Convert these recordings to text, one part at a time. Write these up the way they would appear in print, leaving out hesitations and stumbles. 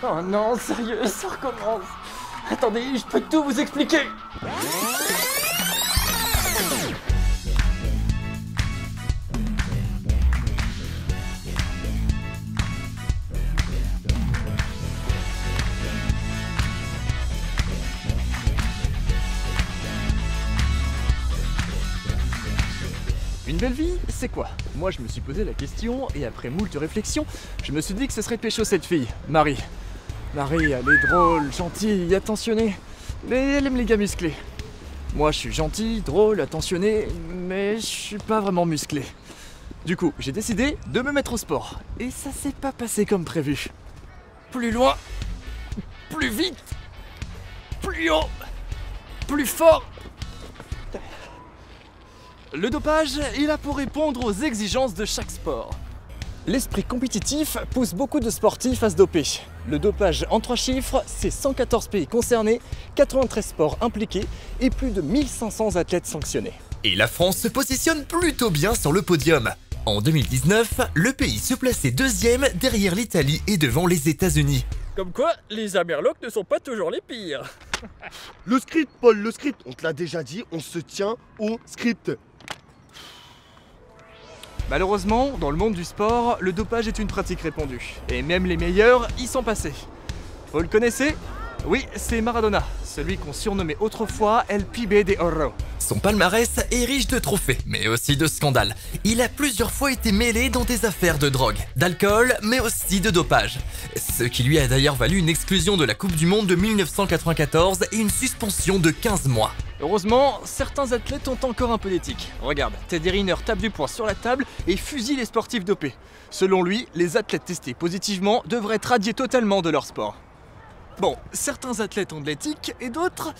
Oh non, sérieux, ça recommence. Attendez, je peux tout vous expliquer. Une belle vie, c'est quoi? Moi je me suis posé la question et après moult réflexions, je me suis dit que ce serait pécho cette fille, Marie. Marie, elle est drôle, gentille, attentionnée, mais elle aime les gars musclés. Moi je suis gentil, drôle, attentionné, mais je suis pas vraiment musclé. Du coup, j'ai décidé de me mettre au sport. Et ça s'est pas passé comme prévu. Plus loin, plus vite, plus haut, plus fort. Le dopage est là pour répondre aux exigences de chaque sport. L'esprit compétitif pousse beaucoup de sportifs à se doper. Le dopage en 3 chiffres, c'est 114 pays concernés, 93 sports impliqués et plus de 1500 athlètes sanctionnés. Et la France se positionne plutôt bien sur le podium. En 2019, le pays se plaçait 2e derrière l'Italie et devant les États-Unis. Comme quoi, les Amerlocs ne sont pas toujours les pires. Le script, Paul, le script. On te l'a déjà dit, on se tient au script. Malheureusement, dans le monde du sport, le dopage est une pratique répandue. Et même les meilleurs y sont passés. Vous le connaissez? Oui, c'est Maradona, celui qu'on surnommait autrefois El Pibe de Oro. Son palmarès est riche de trophées, mais aussi de scandales. Il a plusieurs fois été mêlé dans des affaires de drogue, d'alcool, mais aussi de dopage. Ce qui lui a d'ailleurs valu une exclusion de la Coupe du Monde de 1994 et une suspension de 15 mois. Heureusement, certains athlètes ont encore un peu d'éthique. Regarde, Teddy Riner tape du poing sur la table et fusille les sportifs dopés. Selon lui, les athlètes testés positivement devraient être radiés totalement de leur sport. Bon, certains athlètes ont de l'éthique et d'autres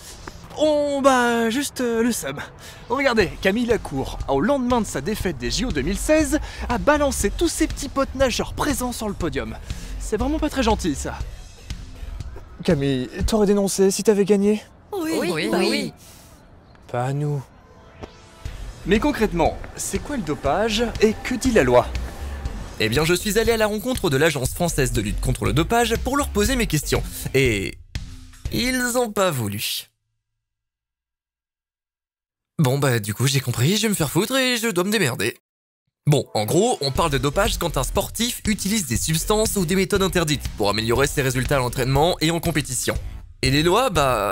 ont juste le seum. Regardez, Camille Lacour, au lendemain de sa défaite des JO 2016, a balancé tous ses petits potes nageurs présents sur le podium. C'est vraiment pas très gentil ça. Camille, t'aurais dénoncé si t'avais gagné? Oui. Pas à nous. Mais concrètement, c'est quoi le dopage et que dit la loi? Eh bien, je suis allé à la rencontre de l'Agence française de lutte contre le dopage pour leur poser mes questions. Et ils ont pas voulu. Bon du coup j'ai compris, je vais me faire foutre et je dois me démerder. Bon, en gros, on parle de dopage quand un sportif utilise des substances ou des méthodes interdites pour améliorer ses résultats à l'entraînement et en compétition. Et les lois,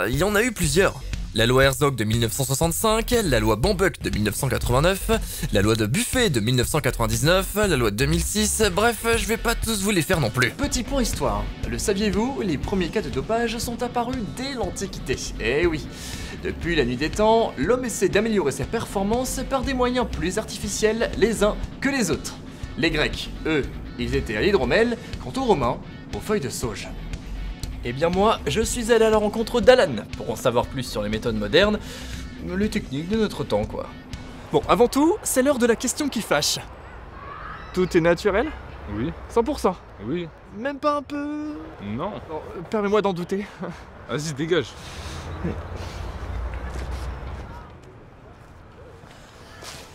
il y en a eu plusieurs. La loi Herzog de 1965, la loi Bambuck de 1989, la loi de Buffet de 1999, la loi de 2006, bref, je vais pas tous vous les faire non plus. Petit point histoire, le saviez-vous, les premiers cas de dopage sont apparus dès l'Antiquité. Eh oui, depuis la nuit des temps, l'homme essaie d'améliorer ses performances par des moyens plus artificiels les uns que les autres. Les Grecs, eux, ils étaient à l'hydromel, quant aux Romains, aux feuilles de sauge. Eh bien moi, je suis allé à la rencontre d'Alan, pour en savoir plus sur les méthodes modernes, les techniques de notre temps quoi. Bon, avant tout, c'est l'heure de la question qui fâche. Tout est naturel? Oui. 100%? Oui. Même pas un peu... Non. Oh, permets-moi d'en douter. Vas-y, dégage.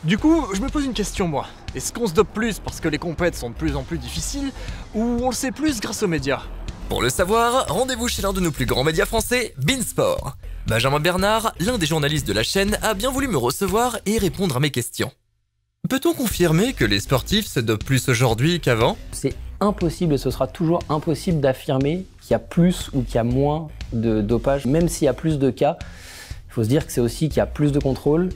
Du coup, je me pose une question moi. Est-ce qu'on se dope plus parce que les compètes sont de plus en plus difficiles, ou on le sait plus grâce aux médias? Pour le savoir, rendez-vous chez l'un de nos plus grands médias français, Beansport. Benjamin Bernard, l'un des journalistes de la chaîne, a bien voulu me recevoir et répondre à mes questions. Peut-on confirmer que les sportifs se dopent plus aujourd'hui qu'avant? C'est impossible et ce sera toujours impossible d'affirmer qu'il y a plus ou qu'il y a moins de dopage. Même s'il y a plus de cas, il faut se dire que c'est aussi qu'il y a plus de contrôle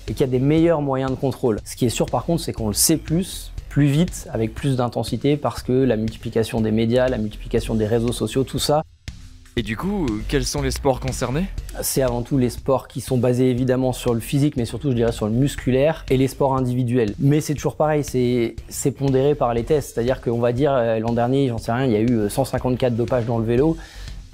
et qu'il y a des meilleurs moyens de contrôle. Ce qui est sûr par contre, c'est qu'on le sait plus vite, avec plus d'intensité, parce que la multiplication des médias, la multiplication des réseaux sociaux, tout ça. Et du coup, quels sont les sports concernés? C'est avant tout les sports qui sont basés évidemment sur le physique, mais surtout je dirais sur le musculaire, et les sports individuels. Mais c'est toujours pareil, c'est pondéré par les tests, c'est-à-dire qu'on va dire l'an dernier, j'en sais rien, il y a eu 154 dopages dans le vélo.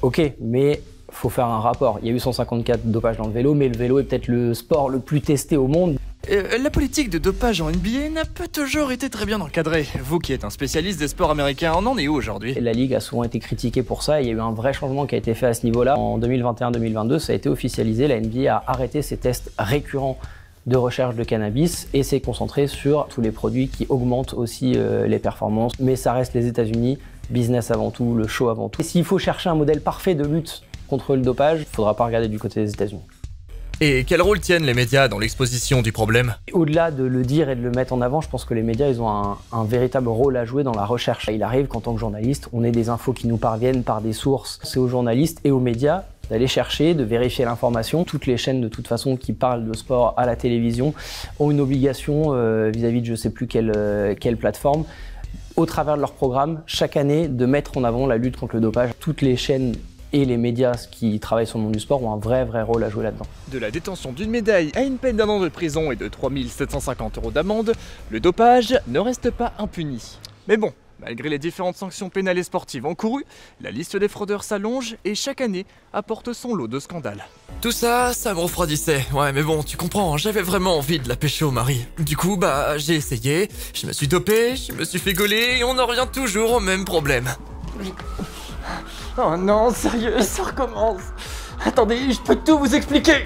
Ok, mais faut faire un rapport. Il y a eu 154 dopages dans le vélo, mais le vélo est peut-être le sport le plus testé au monde. La politique de dopage en NBA n'a pas toujours été très bien encadrée. Vous qui êtes un spécialiste des sports américains, on en est où aujourd'hui? La Ligue a souvent été critiquée pour ça, et il y a eu un vrai changement qui a été fait à ce niveau-là. En 2021-2022, ça a été officialisé, la NBA a arrêté ces tests récurrents de recherche de cannabis et c'est concentré sur tous les produits qui augmentent aussi les performances. Mais ça reste les États-Unis, business avant tout, le show avant tout. Et s'il faut chercher un modèle parfait de lutte contre le dopage, il ne faudra pas regarder du côté des États-Unis. Et quel rôle tiennent les médias dans l'exposition du problème? Au-delà de le dire et de le mettre en avant, je pense que les médias ils ont un véritable rôle à jouer dans la recherche. Il arrive qu'en tant que journaliste, on ait des infos qui nous parviennent par des sources. C'est aux journalistes et aux médias d'aller chercher, de vérifier l'information. Toutes les chaînes de toute façon qui parlent de sport à la télévision ont une obligation vis-à-vis de je sais plus quelle plateforme, au travers de leur programme, chaque année, de mettre en avant la lutte contre le dopage. Toutes les chaînes et les médias qui travaillent sur le monde du sport ont un vrai rôle à jouer là-dedans. De la détention d'une médaille à une peine d'1 an de prison et de 3 750 € d'amende, le dopage ne reste pas impuni. Mais bon, malgré les différentes sanctions pénales et sportives encourues, la liste des fraudeurs s'allonge et chaque année apporte son lot de scandales. Tout ça, ça me refroidissait. Ouais, mais bon, tu comprends, j'avais vraiment envie de la pécho, Marie. Du coup, bah, j'ai essayé, je me suis dopé, je me suis fait gauler et on en revient toujours au même problème. Oh non, sérieux, ça recommence. Attendez, je peux tout vous expliquer.